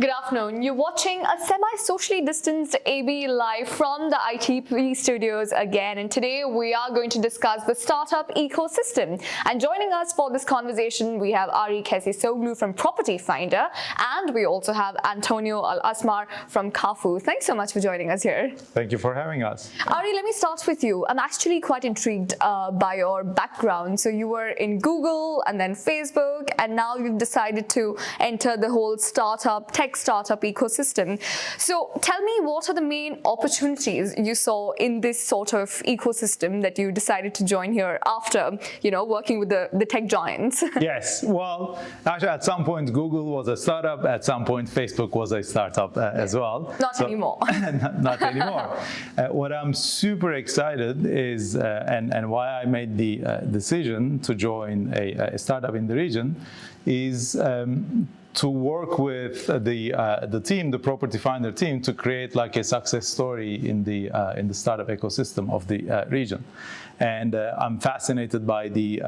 Good afternoon. You're watching a semi-socially distanced AB live from the ITP studios again, and today we are going to discuss the startup ecosystem. And joining us for this conversation, we have Kesisoglu from Propertyfinder, and we also have Antonio Asmar from CAFU. Thanks so much for joining us here. Thank you for having us. Ari, let me start with you. I'm actually quite intrigued by your background. So you were in Google and then Facebook, and now you've decided to enter the whole tech startup ecosystem. So tell me, what are the main opportunities you saw in this sort of ecosystem that you decided to join here after, working with the tech giants? Yes, well, actually at some point Google was a startup, at some point Facebook was a startup as well. Not anymore. Not anymore. What I'm super excited is, and why I made the decision to join a startup in the region is to work with the team, the Propertyfinder team, to create like a success story in the startup ecosystem of the region. And I'm fascinated by the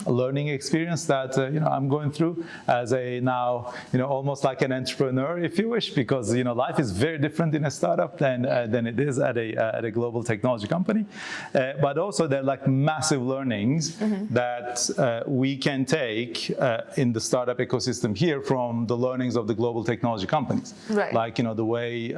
learning experience that I'm going through as a now almost like an entrepreneur, if you wish, because life is very different in a startup than it is at a global technology company. But also there are like massive learnings that we can take in the startup ecosystem here from the learnings of the global technology companies, right. Like the way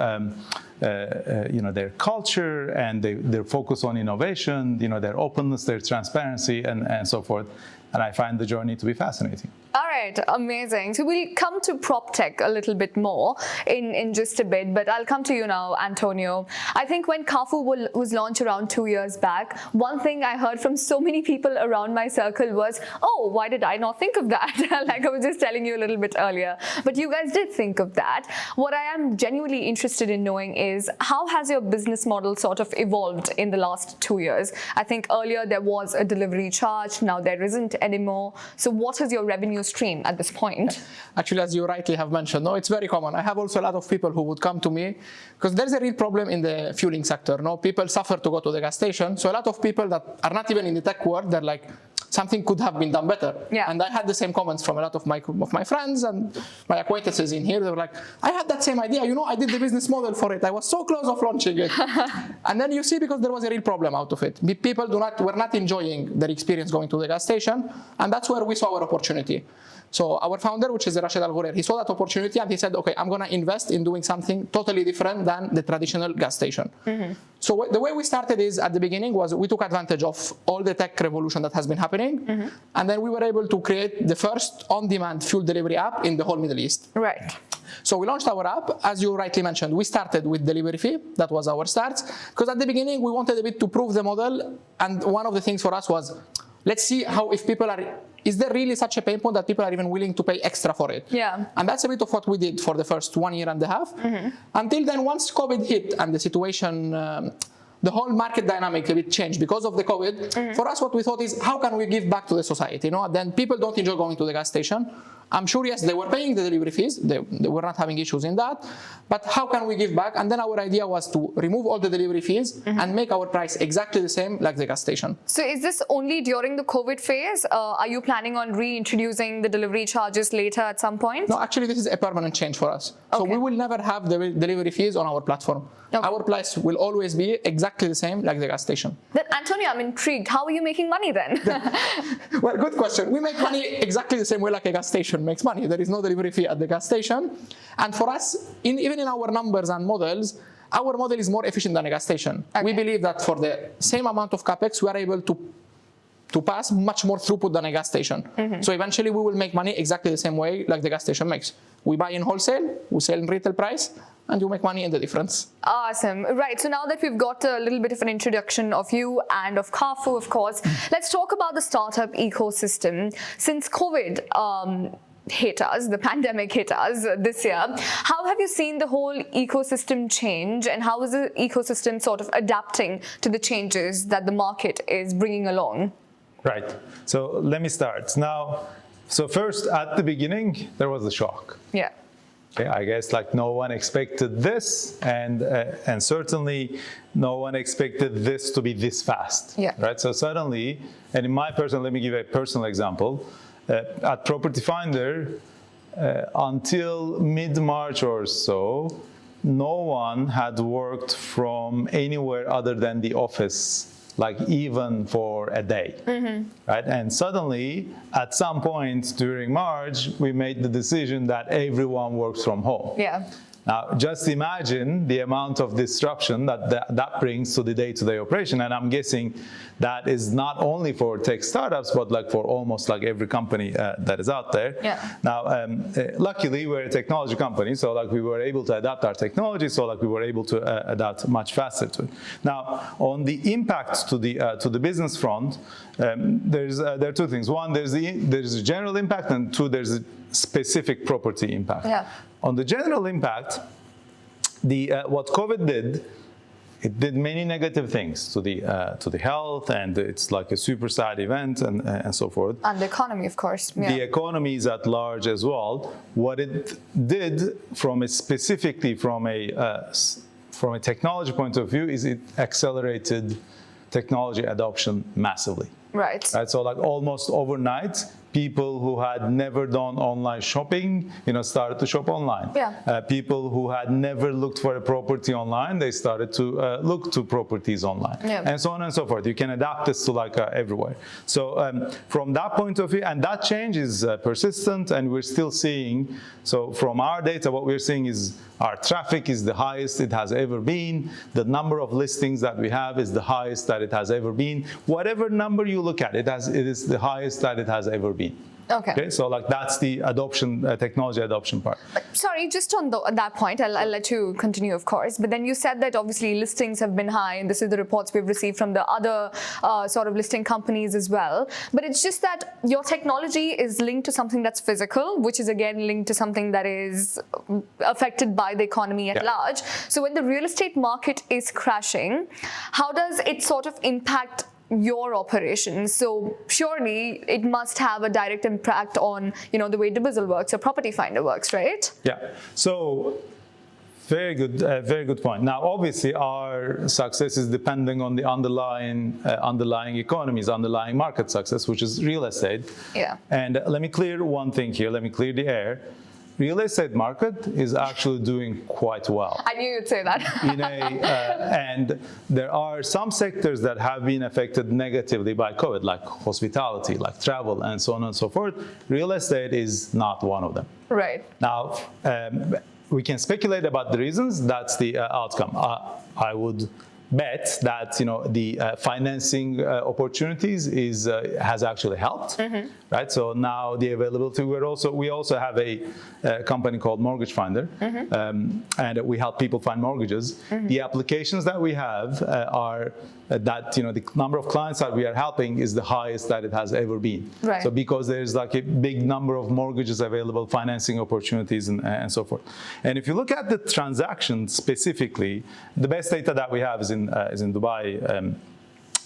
their culture and their focus on innovation, their openness, their transparency, and so forth. And I find the journey to be fascinating. All right, amazing. So we'll come to PropTech a little bit more in just a bit, but I'll come to you now, Antonio. I think when CAFU was launched around 2 years back, one thing I heard from so many people around my circle was, oh, why did I not think of that? Like I was just telling you a little bit earlier. But you guys did think of that. What I am genuinely interested in knowing is, how has your business model sort of evolved in the last 2 years? I think earlier there was a delivery charge, now there isn't anymore. So what is your revenue stream at this point? Actually, as you rightly have mentioned, no, it's very common. I have also a lot of people who would come to me because there's a real problem in the fueling sector. No, people suffer to go to the gas station. So a lot of people that are not even in the tech world, they're like, something could have been done better. Yeah. And I had the same comments from a lot of my friends and my acquaintances in here. They were like, I had that same idea. I did the business model for it. I was so close of launching it. And then you see, because there was a real problem out of it. People were not enjoying their experience going to the gas station. And that's where we saw our opportunity. So our founder, which is Rashid Al Ghurair, he saw that opportunity and he said, okay, I'm going to invest in doing something totally different than the traditional gas station. So the way we started is, at the beginning, was we took advantage of all the tech revolution that has been happening. And then we were able to create the first on-demand fuel delivery app in the whole Middle East. Right. So we launched our app. As you rightly mentioned, we started with delivery fee. That was our start. Because at the beginning, we wanted a bit to prove the model. And one of the things for us was, let's see is there really such a pain point that people are even willing to pay extra for it? Yeah. And that's a bit of what we did for the first 1.5 years. Until then, once COVID hit and the situation, the whole market dynamic a bit changed because of the COVID. For us, what we thought is, how can we give back to the society? Then people don't enjoy going to the gas station. I'm sure, yes, they were paying the delivery fees. They were not having issues in that. But how can we give back? And then our idea was to remove all the delivery fees and make our price exactly the same like the gas station. So is this only during the COVID phase? Are you planning on reintroducing the delivery charges later at some point? No, actually, this is a permanent change for us. Okay. So we will never have the delivery fees on our platform. Okay. Our price will always be exactly the same like the gas station. Then, Antonio, I'm intrigued. How are you making money then? Well, good question. We make money exactly the same way like a gas station makes money. There is no delivery fee at the gas station. And for us, even in our numbers and models, our model is more efficient than a gas station. Okay. We believe that for the same amount of capex, we are able to pass much more throughput than a gas station. So eventually we will make money exactly the same way like the gas station makes. We buy in wholesale, we sell in retail price, and you make money in the difference. Awesome. Right. So now that we've got a little bit of an introduction of you and of CAFU, of course, let's talk about the startup ecosystem. Since COVID hit us, the pandemic hit us this year, how have you seen the whole ecosystem change, and how is the ecosystem sort of adapting to the changes that the market is bringing along? Right. So let me start. Now, so first, at the beginning, there was a shock. Yeah. Okay, I guess like no one expected this, and certainly no one expected this to be this fast. Yeah. Right. So suddenly, and in my personal, let me give a personal example. At Propertyfinder, until mid-March or so, no one had worked from anywhere other than the office, like even for a day, right? And suddenly, at some point during March, we made the decision that everyone works from home. Yeah. Now, just imagine the amount of disruption that brings to the day-to-day operation. And I'm guessing that is not only for tech startups, but like for almost like every company that is out there. Yeah. Now, luckily, we're a technology company, so like we were able to adapt our technology, so like we were able to adapt much faster to it. Now, on the impact to the business front, there are two things. One, there's a general impact, and two, there's a specific property impact. Yeah. On the general impact, what COVID did, it did many negative things to the health, and it's like a super sad event and so forth. And the economy, of course. Yeah. The economy is at large as well. What it did specifically from a technology point of view is it accelerated technology adoption massively. Right. So like almost overnight, people who had never done online shopping, started to shop online. Yeah. People who had never looked for a property online, they started to look to properties online, Yeah. and so on and so forth. You can adapt this to like everywhere. So from that point of view, and that change is persistent, and we're still seeing. So from our data, what we're seeing is our traffic is the highest it has ever been. The number of listings that we have is the highest that it has ever been. Whatever number you look at, it is the highest that it has ever been. Okay. So like that's the adoption, technology adoption part. Sorry, just on that point, I'll let you continue, of course. But then you said that obviously listings have been high, and this is the reports we've received from the other sort of listing companies as well. But it's just that your technology is linked to something that's physical, which is again linked to something that is affected by the economy at large. So when the real estate market is crashing, how does it sort of impact your operations? So surely it must have a direct impact on the way Dibizzle works or Propertyfinder works, right? Yeah. So very good point. Now, obviously, our success is depending on the underlying economies, underlying market success, which is real estate. Yeah. And let me clear one thing here. Let me clear the air. Real estate market is actually doing quite well. I knew you'd say that. And there are some sectors that have been affected negatively by COVID, like hospitality, like travel, and so on and so forth. Real estate is not one of them. Right. Now, we can speculate about the reasons. That's the outcome. I would bet that the financing opportunities has actually helped, right? So now the availability. We also have a company called Mortgage Finder, and we help people find mortgages. The applications that we have are that the number of clients that we are helping is the highest that it has ever been. Right. So because there's like a big number of mortgages available, financing opportunities, and so forth. And if you look at the transactions specifically, the best data that we have is in Dubai,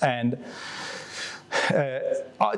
and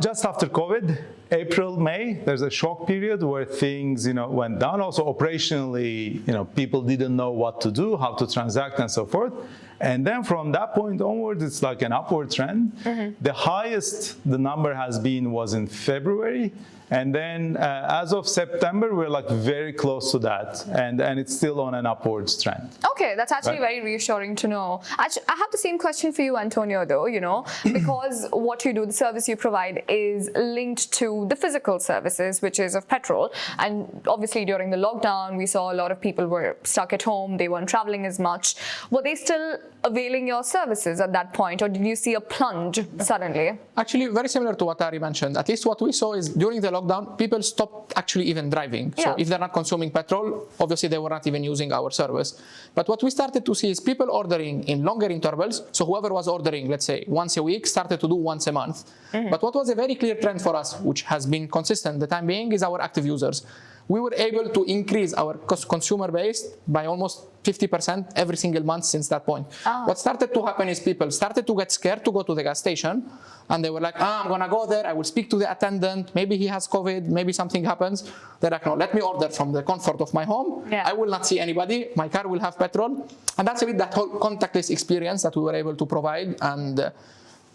just after COVID, April, May, there's a shock period where things went down. Also operationally, people didn't know what to do, how to transact, and so forth. And then from that point onwards, it's like an upward trend. The highest the number has been was in February. And then as of September, we're like very close to that. And it's still on an upwards trend. Okay, that's actually very reassuring to know. Actually, I have the same question for you, Antonio, though, because what you do, the service you provide is linked to the physical services, which is of petrol. And obviously during the lockdown, we saw a lot of people were stuck at home. They weren't traveling as much. Were they still availing your services at that point, or did you see a plunge suddenly? Actually, very similar to what Ari mentioned. At least what we saw is during the lockdown, people stopped actually even driving. Yeah. So if they're not consuming petrol, obviously they were not even using our service. But what we started to see is people ordering in longer intervals. So whoever was ordering, let's say, once a week, started to do once a month. But what was a very clear trend for us, which has been consistent the time being, is our active users. We were able to increase our consumer base by almost 50% every single month since that point. What started to happen is people started to get scared to go to the gas station, and they were like, I'm gonna go there, I will speak to the attendant, maybe he has COVID, maybe something happens. They're like, no, let me order from the comfort of my home. Yeah. I will not see anybody, my car will have petrol. And that's a bit that whole contactless experience that we were able to provide. And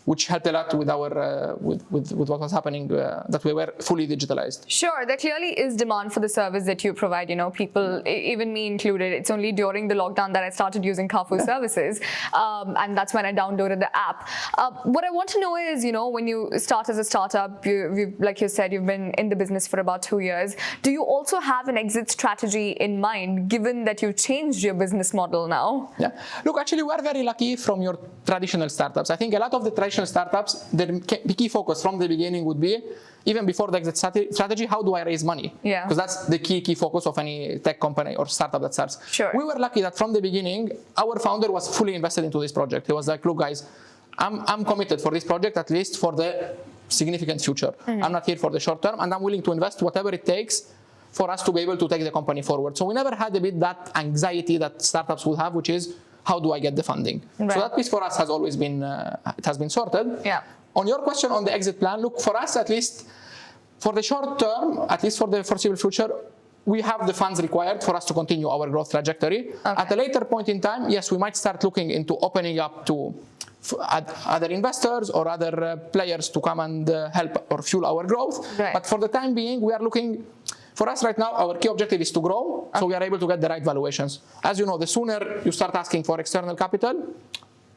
which helped a lot with our with what was happening, that we were fully digitalized. Sure, there clearly is demand for the service that you provide. People, even me included, it's only during the lockdown that I started using CAFU services, and that's when I downloaded the app. What I want to know is, when you start as a startup, like you said, you've been in the business for about 2 years. Do you also have an exit strategy in mind, given that you changed your business model now? Yeah. Look, actually, we're very lucky from your traditional startups. I think a lot of the traditional startups, their key focus from the beginning would be, even before the exit strategy, how do I raise money? Yeah. Because that's the key focus of any tech company or startup that starts. Sure. We were lucky that from the beginning, our founder was fully invested into this project. He was like, look, guys, I'm committed for this project, at least for the significant future. I'm not here for the short term, and I'm willing to invest whatever it takes for us to be able to take the company forward. So we never had a bit that anxiety that startups would have, which is, how do I get the funding? Right. So that piece for us has always been, it has been sorted. Yeah. On your question on the exit plan, look, for us, at least for the short term, at least for the foreseeable future, we have the funds required for us to continue our growth trajectory. Okay. At a later point in time, yes, we might start looking into opening up to other investors or other players to come and help or fuel our growth. Right. But for the time being, we are looking, for us right now, our key objective is to grow, so we are able to get the right valuations. As you know, the sooner you start asking for external capital,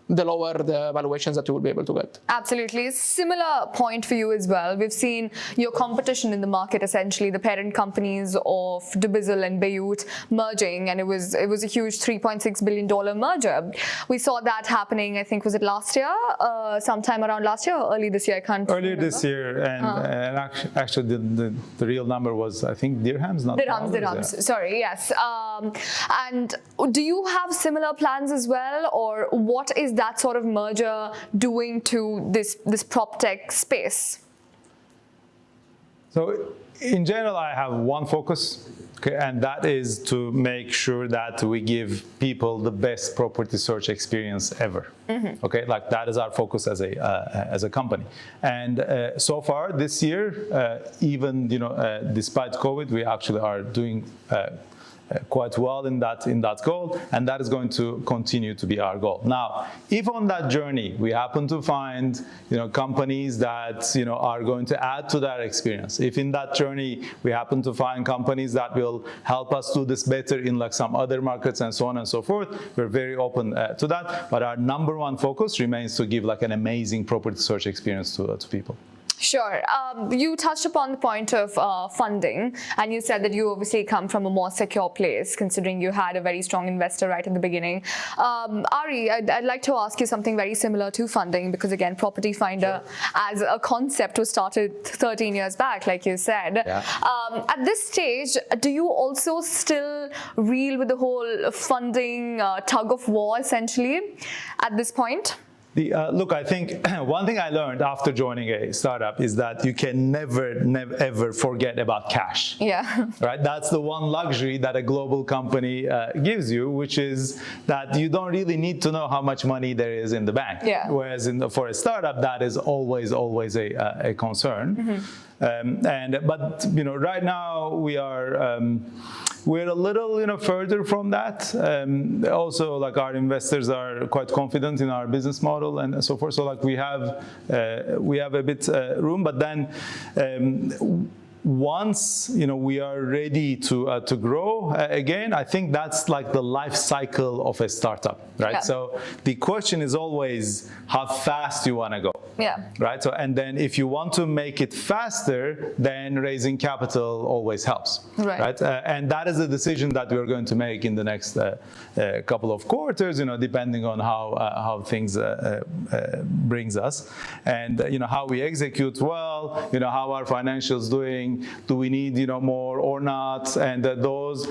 the lower the valuations that you will be able to get. Absolutely. Similar point for you as well. We've seen your competition in the market, essentially the parent companies of Dubizzle and Beirut merging, and it was a huge $3.6 billion merger. We saw that happening, I think, was it last year? Sometime around last year or early this year? I can't remember. Earlier this year, and actually the real number was, I think, dirhams, not dollars. Dirhams, sorry, yes. And do you have similar plans as well, or what is that sort of merger doing to this prop tech space? So in general, I have one focus, okay, and that is to make sure that we give people the best property search experience ever. Okay, like that is our focus as a company. And so far this year, even despite COVID, we actually are doing quite well in that goal, and that is going to continue to be our goal. Now, if on that journey we happen to find companies that are going to add to that experience, if in that journey we happen to find companies that will help us do this better in like some other markets and so on and so forth, we're very open to that. But our number one focus remains to give like an amazing property search experience to people. Sure. You touched upon the point of funding, and you said that you obviously come from a more secure place, considering you had a very strong investor right at the beginning. Ari, I'd like to ask you something very similar to funding, because again, Propertyfinder as a concept was started 13 years back, like you said. Yeah. At this stage, do you also still reel with the whole funding tug of war, essentially, at this point? Look, I think one thing I learned after joining a startup is that you can never, ever forget about cash. Yeah. Right? That's the one luxury that a global company gives you, which is that you don't really need to know how much money there is in the bank. Yeah. Whereas for a startup, that is always a concern. But right now we are. We're a little, further from that. Also, like our investors are quite confident in our business model and so forth. So, like we have a bit room. But then, once we are ready to grow again, I think that's like the life cycle of a startup, right? Yeah. So the question is always how fast you want to go. Yeah. Right. So, and then if you want to make it faster, then raising capital always helps. Right. And that is a decision that we're going to make in the next couple of quarters. Depending on how things brings us, and how we execute well. How our financials doing. Do we need more or not? And those.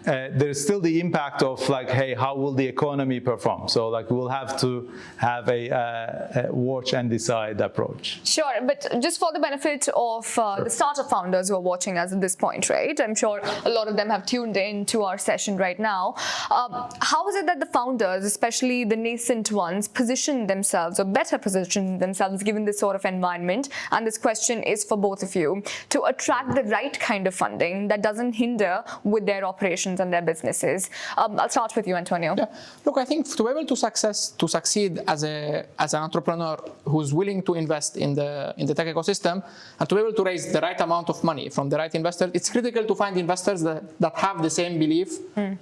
There's still the impact of like, hey, how will the economy perform? So like we'll have to have a watch and decide approach. Sure, but just for the benefit of the startup founders who are watching us at this point, right? I'm sure a lot of them have tuned in to our session right now. How is it that the founders, especially the nascent ones, position themselves or better position themselves given this sort of environment? And this question is for both of you, to attract the right kind of funding that doesn't hinder with their operations operations and their businesses. I'll start with you, Antonio. Yeah. Look, I think to be able to succeed as an entrepreneur who's willing to invest in the tech ecosystem and to be able to raise the right amount of money from the right investors, it's critical to find investors that have the same belief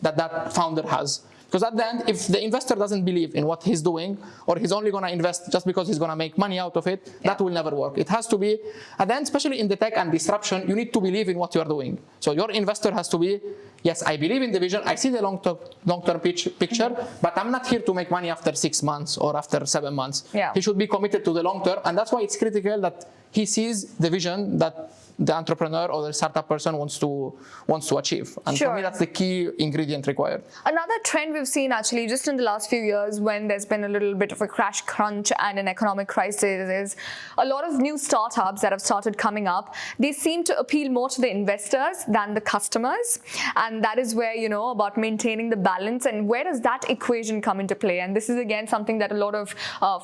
that founder has. Because at the end, if the investor doesn't believe in what he's doing, or he's only going to invest just because he's going to make money out of it, that will never work. It has to be, at the end, especially in the tech and disruption, you need to believe in what you're doing. So your investor has to be, yes, I believe in the vision, I see the long-term picture, but I'm not here to make money after 6 months or after 7 months. Yeah. He should be committed to the long term, and that's why it's critical that he sees the vision that the entrepreneur or the startup person wants to achieve. And for me, that's the key ingredient required. Another trend we've seen actually just in the last few years when there's been a little bit of a crash crunch and an economic crisis is a lot of new startups that have started coming up. They seem to appeal more to the investors than the customers. And that is where, about maintaining the balance, and where does that equation come into play? And this is again something that a lot of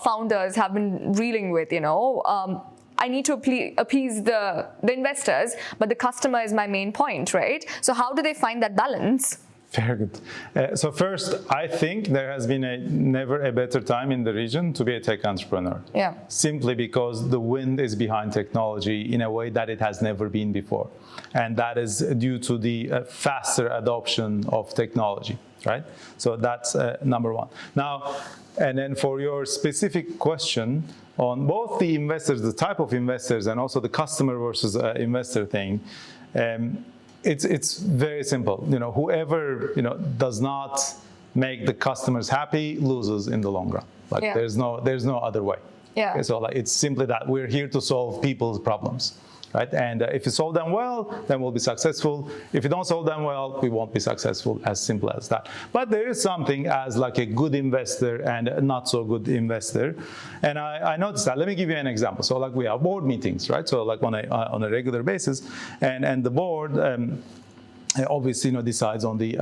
founders have been reeling with, I need to appease the investors, but the customer is my main point, right? So how do they find that balance? Very good. So first, I think there has been never a better time in the region to be a tech entrepreneur. Yeah. Simply because the wind is behind technology in a way that it has never been before. And that is due to the faster adoption of technology, right? So that's number one. Now, and then for your specific question, on both the investors, the type of investors, and also the customer versus investor thing, it's very simple. Whoever does not make the customers happy loses in the long run. There's no other way. Yeah. Okay, so it's simply that we're here to solve people's problems. Right? And if you solve them well, then we'll be successful. If you don't solve them well, we won't be successful. As simple as that. But there is something as like a good investor and a not so good investor. And I noticed that. Let me give you an example. So we have board meetings, right? So on a regular basis, and the board obviously decides on the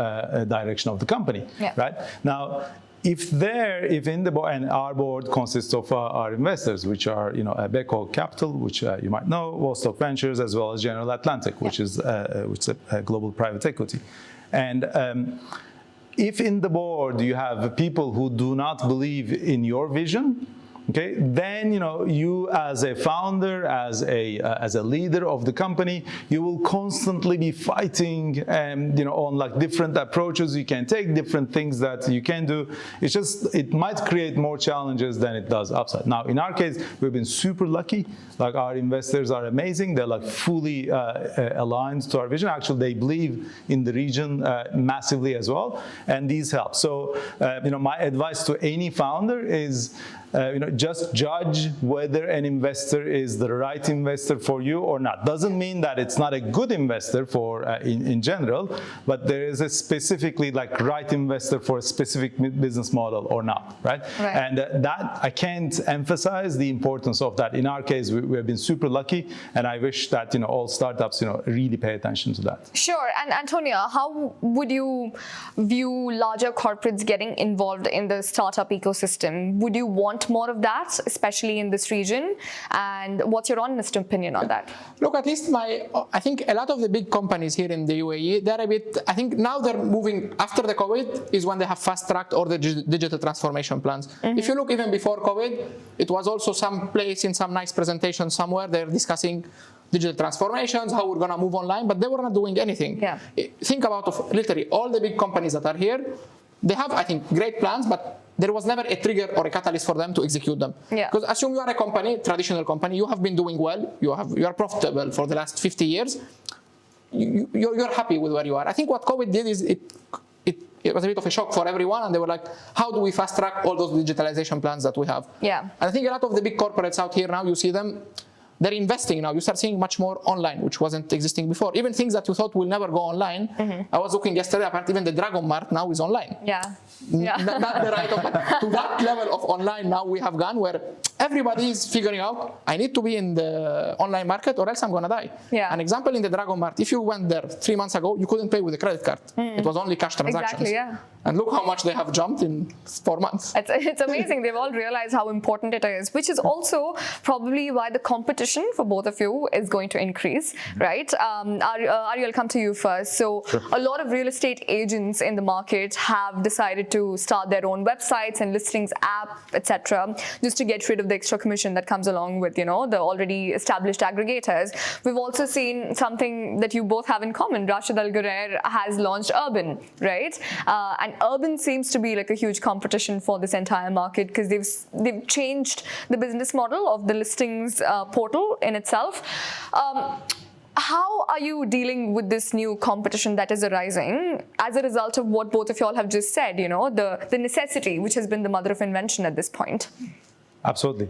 direction of the company, right? Now, if in the board, and our board consists of our investors, which are Beko Capital, which you might know, Vostok Ventures, as well as General Atlantic, which is a global private equity. And if in the board you have people who do not believe in your vision, okay, then you as a founder, as a leader of the company, you will constantly be fighting, on different approaches you can take, different things that you can do. It might create more challenges than it does upside. Now, in our case, we've been super lucky. Our investors are amazing. They're fully aligned to our vision. Actually, they believe in the region massively as well, and these help. So, my advice to any founder is, just judge whether an investor is the right investor for you or not. Doesn't mean that it's not a good investor for in general, but there is a specifically right investor for a specific business model or not, right? And that I can't emphasize the importance of that. In our case, we have been super lucky, and I wish that all startups really pay attention to that. Sure. And Antonia, how would you view larger corporates getting involved in the startup ecosystem? Would you want more of that, especially in this region? And what's your honest opinion on that? Look, at least I think a lot of the big companies here in the UAE, they're a bit, I think now they're moving, after the COVID, is when they have fast-tracked all the digital transformation plans. If you look even before COVID, it was also some place in some nice presentation somewhere, they're discussing digital transformations, how we're going to move online, but they were not doing anything. Yeah. Think about literally all the big companies that are here. They have, I think, great plans, but there was never a trigger or a catalyst for them to execute them. Because assume you are a company, traditional company, you have been doing well, you are profitable for the last 50 years, you're happy with where you are. I think what COVID did is it was a bit of a shock for everyone, and they were like, how do we fast track all those digitalization plans that we have? And I think a lot of the big corporates out here now, you see them, they're investing now. You start seeing much more online, which wasn't existing before. Even things that you thought will never go online. I was looking yesterday, apparently even the Dragon Mart now is online. Not the right of, to that level of online now we have gone, where everybody is figuring out, I need to be in the online market or else I'm going to die. Yeah. An example in the Dragon Mart, if you went there 3 months ago, you couldn't pay with a credit card. It was only cash transactions. Exactly, yeah. And look how much they have jumped in 4 months. It's amazing. They've all realized how important it is, which is also probably why the competition for both of you is going to increase, right? Ari, I'll come to you first. So a lot of real estate agents in the market have decided to start their own websites and listings app, etc., just to get rid of the extra commission that comes along with, the already established aggregators. We've also seen something that you both have in common. Rashid Al Ghurair has launched Urban, right? And Urban seems to be like a huge competition for this entire market because they've changed the business model of the listings portal in itself. How are you dealing with this new competition that is arising as a result of what both of y'all have just said, the necessity, which has been the mother of invention at this point? Absolutely.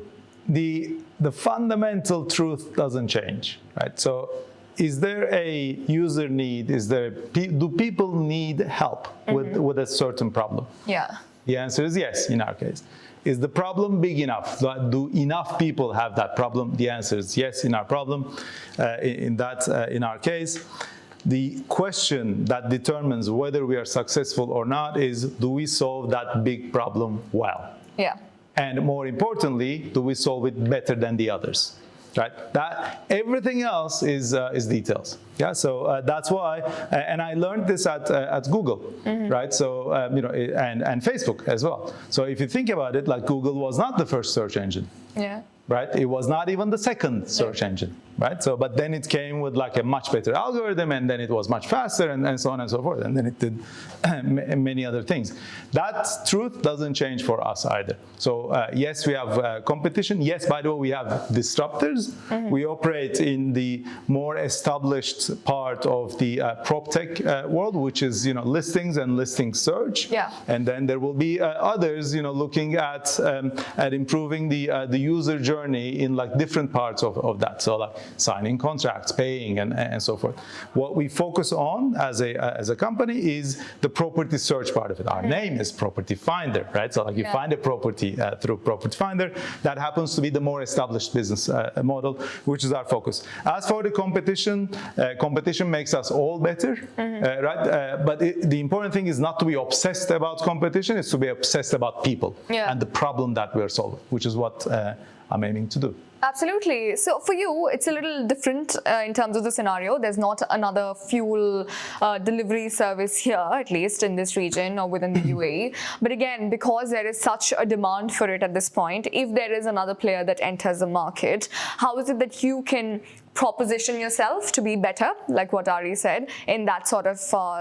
The fundamental truth doesn't change, right? So is there a user need? Do people need help with a certain problem? Yeah. The answer is yes, in our case. Is the problem big enough? Do enough people have that problem? The answer is yes, in our problem. In our case, the question that determines whether we are successful or not is, do we solve that big problem well? Yeah. And more importantly, do we solve it better than the others? Right? That everything else is details. Yeah. So that's why, and I learned this at Google, right? So and Facebook as well. So if you think about it, like Google was not the first search engine. Yeah. Right? It was not even the second search engine, right? So, but then it came with like a much better algorithm, and then it was much faster, and so on and so forth. And then it did many other things. That truth doesn't change for us either. So, yes, we have competition. Yes, by the way, we have disruptors. We operate in the more established part of the PropTech world, which is listings and listing search. Yeah. And then there will be others, looking at improving the user journey in like different parts of that. So like signing contracts, paying, and so forth. What we focus on as a company is the property search part of it. Our name is Propertyfinder, right? So like you find a property through Propertyfinder. That happens to be the more established business model, which is our focus. As for the competition, competition makes us all better, right? But the important thing is not to be obsessed about competition. It's to be obsessed about people and the problem that we're solving, which is what I'm aiming to do. Absolutely. So for you, it's a little different in terms of the scenario. There's not another fuel delivery service here, at least in this region or within the UAE. But again, because there is such a demand for it at this point, if there is another player that enters the market, how is it that you can proposition yourself to be better, like what Ari said, in that sort of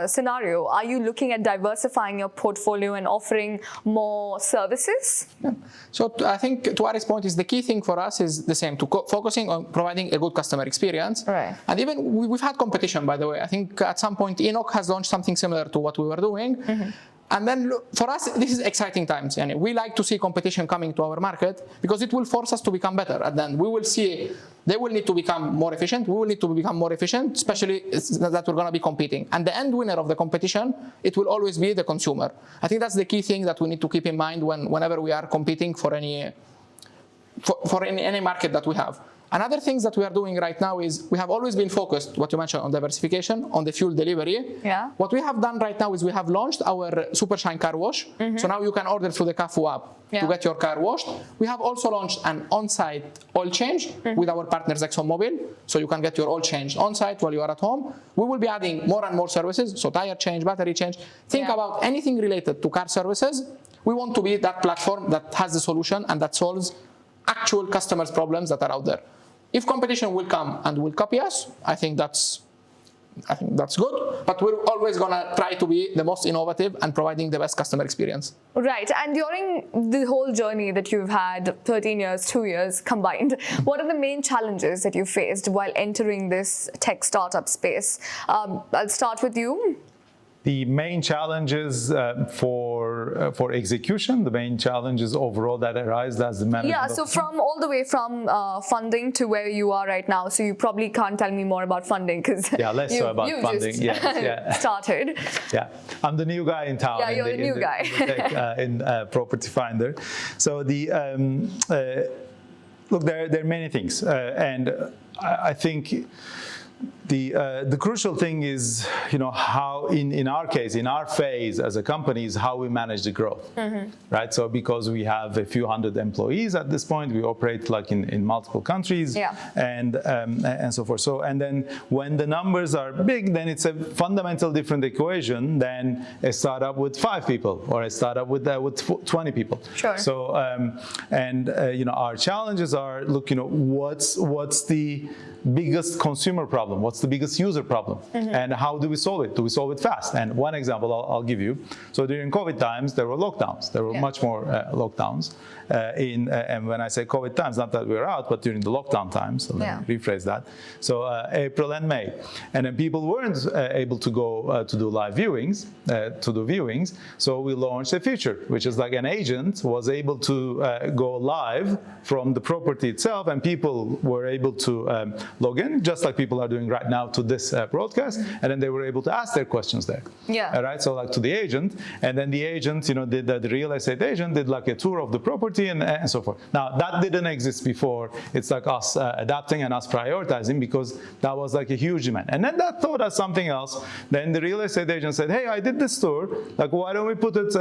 scenario? Are you looking at diversifying your portfolio and offering more services? Yeah. So I think to Ari's point is the key thing for us is the same, focusing on providing a good customer experience. Right. And even we've had competition, by the way. I think at some point Enoch has launched something similar to what we were doing. And then for us, this is exciting times. And we like to see competition coming to our market because it will force us to become better. And then we will see they will need to become more efficient. We will need to become more efficient, especially that we're going to be competing. And the end winner of the competition, it will always be the consumer. I think that's the key thing that we need to keep in mind whenever we are competing for any market that we have. Another thing that we are doing right now is we have always been focused, what you mentioned, on diversification, on the fuel delivery. Yeah. What we have done right now is we have launched our Super Shine car wash. So now you can order through the CAFU app to get your car washed. We have also launched an on-site oil change with our partners ExxonMobil. So you can get your oil changed on-site while you are at home. We will be adding more and more services. So tire change, battery change. Think about anything related to car services. We want to be that platform that has the solution and that solves actual customers' problems that are out there. If competition will come and will copy us, I think that's good, but we're always going to try to be the most innovative and providing the best customer experience. Right, and during the whole journey that you've had, 13 years, 2 years combined, what are the main challenges that you faced while entering this tech startup space? I'll start with you. The main challenges for execution, the main challenges overall that arise as the management. Yeah, so from all the way from funding to where you are right now. So you probably can't tell me more about funding because less so about funding. Just started. Yeah, I'm the new guy in town. Yeah, you're the new guy in Propertyfinder. So Look, there are many things, and I think the crucial thing is, how in our case, in our phase as a company, is how we manage the growth, right? So because we have a few hundred employees at this point, we operate like in multiple countries, and so forth. So and then when the numbers are big, then it's a fundamental different equation than a startup with 5 people or a startup with 20 people. Sure. So our challenges are, look, what's the biggest consumer problem? What's the biggest user problem? And how do we solve it? Do we solve it fast? And one example I'll give you. So during COVID times, there were lockdowns. There were much more lockdowns. And when I say COVID times, not that we were out, but during the lockdown times, so let me rephrase that. So April and May. And then people weren't able to go to do live viewings, So we launched a feature, which is like an agent was able to go live from the property itself, and people were able to log in, just like people are doing right now to this broadcast, and then they were able to ask their questions there. Yeah. Right. So like to the agent, and then the agent, did the real estate agent did like a tour of the property and so forth. Now that didn't exist before. It's like us adapting and us prioritizing, because that was like a huge demand. And then that taught us something else. Then the real estate agent said, "Hey, I did this tour. Like, why don't we put it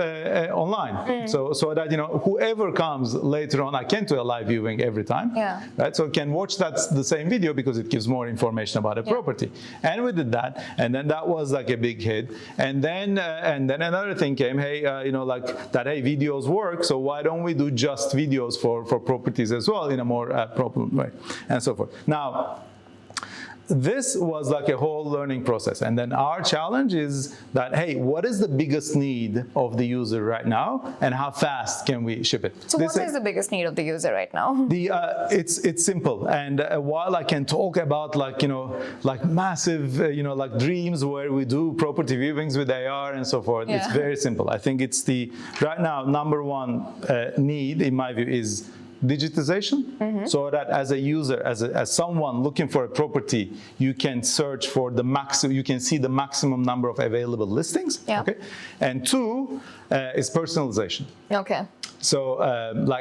online? So that whoever comes later on, I can't do a live viewing every time. Yeah. Right. So can watch the same video because it gives more information about a property." And we did that, and then that was like a big hit. And then another thing came, hey, videos work, so why don't we do just videos for properties as well in a more proper way, and so forth. Now, this was like a whole learning process. And then our challenge is that, hey, what is the biggest need of the user right now, and how fast can we ship it? So what is the biggest need of the user right now? It's simple. And while I can talk about massive, dreams where we do property viewings with AR and so forth, it's very simple. I think it's right now, number one need, in my view, is digitization, so that as a user, as someone looking for a property, you can search for you can see the maximum number of available listings. Okay. And 2 is personalization. Okay. So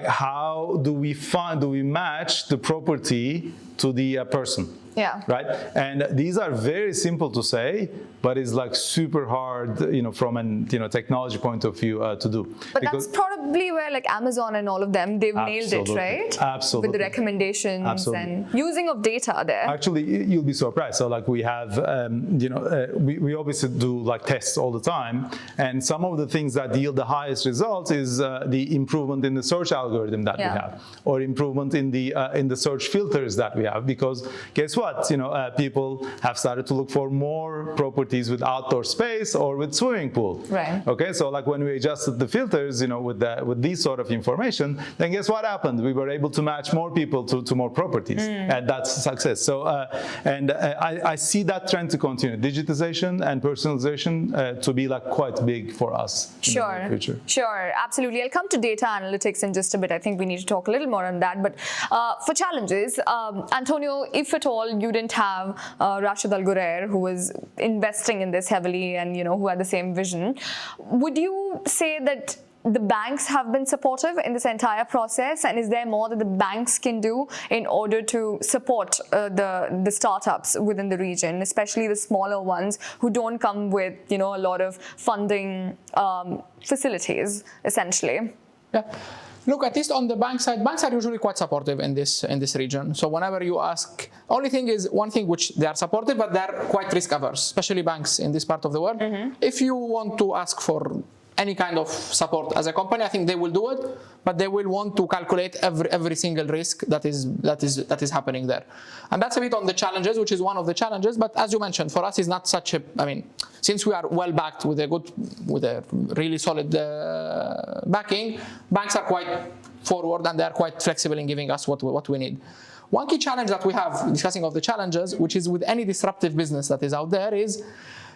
how do we match the property to the person? Yeah. Right. And these are very simple to say, but it's like super hard, from an technology point of view to do. But that's probably where Amazon and all of them, they've nailed it, right? Absolutely. With the recommendations and using of data there. Actually, you'll be surprised. So we have, we obviously do tests all the time, and some of the things that yield the highest results is the improvement in the search algorithm that we have, or improvement in the search filters that we have, because guess what? People have started to look for more properties with outdoor space or with swimming pool. Right. Okay. So when we adjusted the filters, with these sort of information, then guess what happened? We were able to match more people to more properties, and that's success. So I see that trend to continue, digitization and personalization to be quite big for us in the future. Sure. Absolutely. I'll come to data analytics in just a bit. I think we need to talk a little more on that. But for challenges, Antonio, if at all you didn't have Rashid Al Ghurair, who was investing in this heavily and who had the same vision, would you say that the banks have been supportive in this entire process, and is there more that the banks can do in order to support the startups within the region, especially the smaller ones who don't come with a lot of funding facilities, essentially? Yeah. Look, at least on the bank side, banks are usually quite supportive in this region. So whenever you ask, only thing is one thing which they are supportive, but they're quite risk averse, especially banks in this part of the world. If you want to ask for any kind of support as a company, I think they will do it, but they will want to calculate every single risk that is happening there. And that's a bit on the challenges, which is one of the challenges. But as you mentioned, for us, it's not such a. Since we are well backed with a really solid backing, banks are quite forward and they are quite flexible in giving us what we need. One key challenge that we have, discussing of the challenges, which is with any disruptive business that is out there, is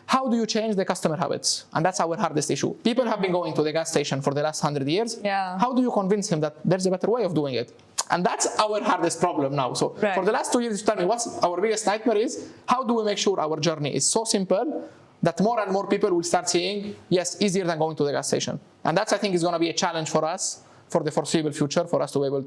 how do you change the customer habits? And that's our hardest issue. People have been going to the gas station for the last 100 years. Yeah. How do you convince them that there's a better way of doing it? And that's our hardest problem now. So for the last 2 years, tell me what's our biggest nightmare is, how do we make sure our journey is so simple that more and more people will start seeing, yes, easier than going to the gas station. And that's, I think, is going to be a challenge for us for the foreseeable future, for us to be able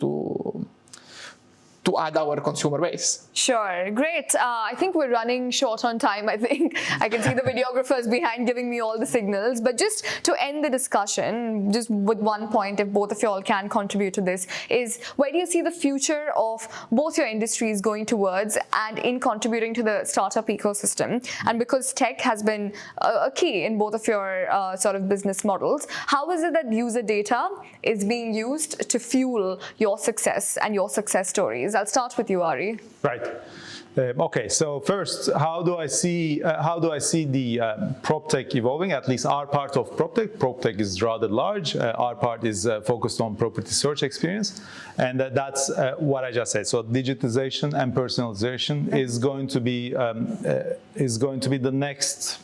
to add our consumer base. Sure, great. I think we're running short on time. I think I can see the videographers behind giving me all the signals. But just to end the discussion, just with one point, if both of you all can contribute to this, is where do you see the future of both your industries going towards and in contributing to the startup ecosystem? And because tech has been a key in both of your sort of business models, how is it that user data is being used to fuel your success and your success stories? I'll start with you, Ari. Right. Okay. So first, how do I see the PropTech evolving? At least our part of PropTech. PropTech is rather large. Our part is focused on property search experience, and that's what I just said. So digitization and personalization is going to be the next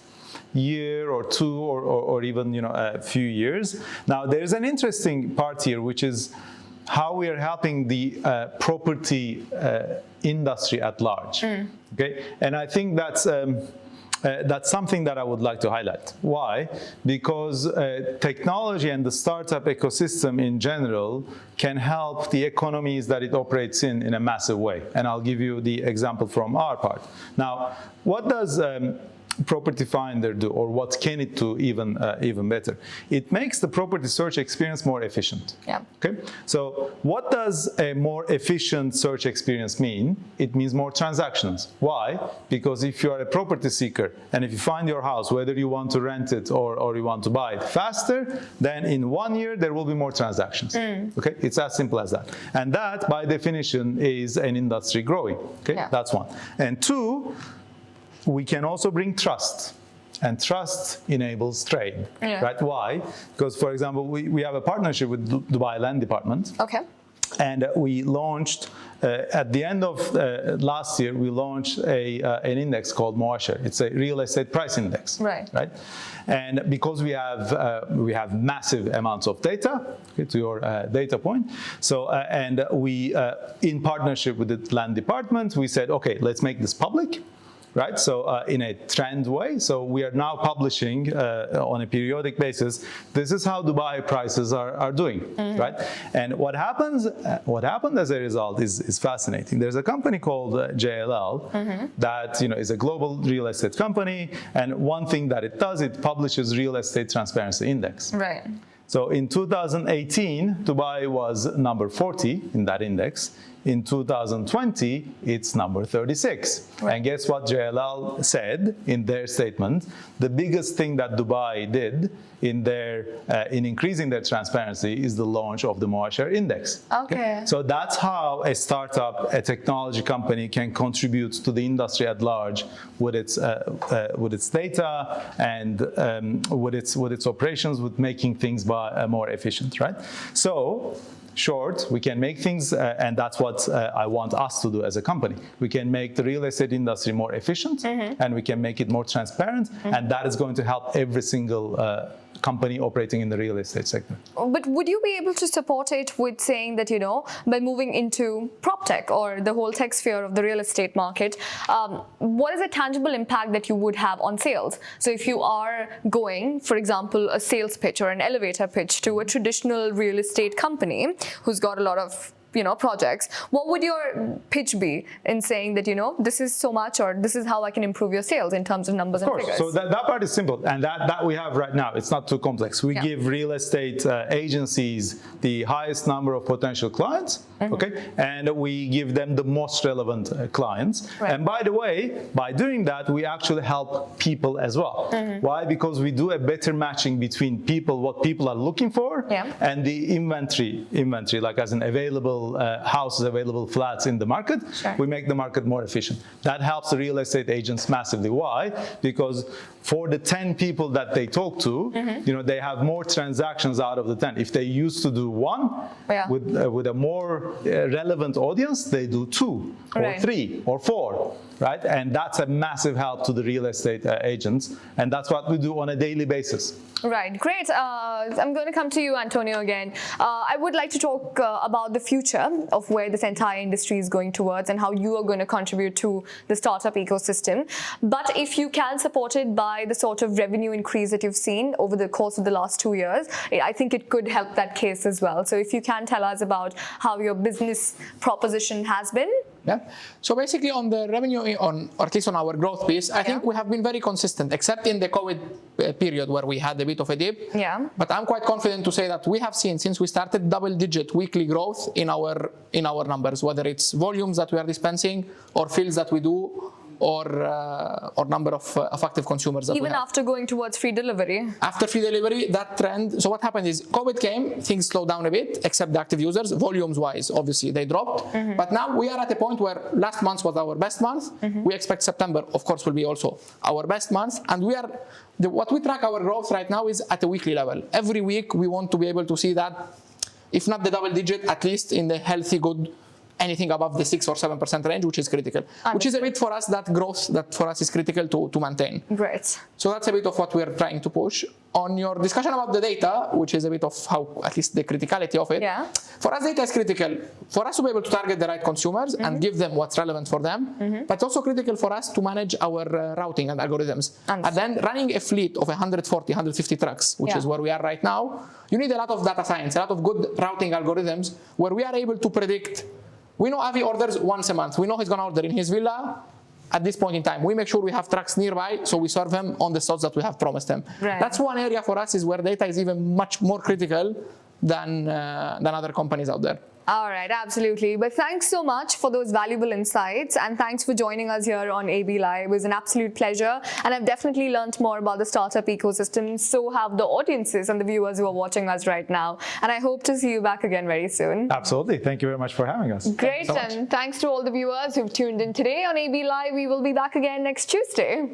year or two, or even a few years. Now, there's an interesting part here, which is how we are helping the property industry at large. Okay, and I think that's something that I would like to highlight. Why? Because technology and the startup ecosystem in general can help the economies that it operates in a massive way. And I'll give you the example from our part. Now, what does Propertyfinder do, or what can it do even better? It makes the property search experience more efficient. Yeah. Okay. So what does a more efficient search experience mean? It means more transactions. Why? Because if you are a property seeker and if you find your house, whether you want to rent it or you want to buy it faster, then in 1 year there will be more transactions. Okay. It's as simple as that. And that, by definition, is an industry growing. Okay. Yeah. That's one. And two, we can also bring trust, and trust enables trade, right? Why? Because, for example, we have a partnership with Dubai Land Department. Okay. And we launched, at the end of last year, we launched an index called Muasher. It's a real estate price index. Right. And because we have massive amounts of data, okay, to your data point, so and we, in partnership with the Land Department, we said, okay, let's make this public. Right, so in a trend way. So we are now publishing on a periodic basis. This is how Dubai prices are doing, right? And what happened as a result is fascinating. There's a company called JLL that is a global real estate company, and one thing that it does, it publishes real estate transparency index. Right. So in 2018, Dubai was number 40 in that index. In 2020, it's number 36. Right. And guess what JLL said in their statement? The biggest thing that Dubai did in increasing their transparency is the launch of the Muasher Index. Okay. So that's how a startup, a technology company, can contribute to the industry at large with its data and with its operations, with making things more efficient, right? So, short, we can make things, and that's what I want us to do as a company. We can make the real estate industry more efficient, and we can make it more transparent, and that is going to help every single company operating in the real estate sector. But would you be able to support it with saying that, by moving into PropTech or the whole tech sphere of the real estate market, what is a tangible impact that you would have on sales? So if you are going, for example, a sales pitch or an elevator pitch to a traditional real estate company who's got a lot of projects, what would your pitch be in saying that, this is so much, or this is how I can improve your sales in terms of numbers and figures? So that part is simple, and that we have right now. It's not too complex. We give real estate agencies the highest number of potential clients, okay, and we give them the most relevant clients. Right. And by the way, by doing that, we actually help people as well. Why? Because we do a better matching between what people are looking for, and the inventory, like as an available houses, available flats in the market. Sure. We make the market more efficient. That helps the real estate agents massively. Why? Because for the 10 people that they talk to, they have more transactions out of the 10. If they used to do one with a more relevant audience, they do 2 or 3 or 4. right? And that's a massive help to the real estate agents. And that's what we do on a daily basis. Right, great. I'm going to come to you, Antonio, again. I would like to talk about the future of where this entire industry is going towards and how you are going to contribute to the startup ecosystem. But if you can support it by the sort of revenue increase that you've seen over the course of the last 2 years, I think it could help that case as well. So if you can tell us about how your business proposition has been. Yeah. So basically on the revenue, or at least on our growth piece, I think we have been very consistent, except in the COVID period where we had a bit of a dip. Yeah. But I'm quite confident to say that we have seen, since we started, double-digit weekly growth in our numbers, whether it's volumes that we are dispensing or fills that we do, or number of active consumers that we have. Even after going towards free delivery. After free delivery, that trend, so what happened is COVID came, things slowed down a bit, except the active users, volumes-wise, obviously, they dropped. But now we are at a point where last month was our best month. We expect September, of course, will be also our best month. And what we track our growth right now is at a weekly level. Every week, we want to be able to see that, if not the double digit, at least in the healthy, good, anything above the 6 or 7% range, which is critical. Which is a bit for us, that growth that for us is critical to maintain. Great. So that's a bit of what we're trying to push. On your discussion about the data, which is a bit of how, at least the criticality of it, for us data is critical. For us to be able to target the right consumers and give them what's relevant for them, but it's also critical for us to manage our routing and algorithms. And then running a fleet of 140, 150 trucks, which is where we are right now, you need a lot of data science, a lot of good routing algorithms where we are able to predict. We know Avi orders once a month. We know he's going to order in his villa at this point in time. We make sure we have trucks nearby, so we serve him on the slots that we have promised him. Right. That's one area for us is where data is even much more critical than other companies out there. All right, absolutely. But thanks so much for those valuable insights, and thanks for joining us here on AB Live. It was an absolute pleasure, and I've definitely learned more about the startup ecosystem. So have the audiences and the viewers who are watching us right now. And I hope to see you back again very soon. Absolutely. Thank you very much for having us. Great, and thanks to all the viewers who've tuned in today on AB Live. We will be back again next Tuesday.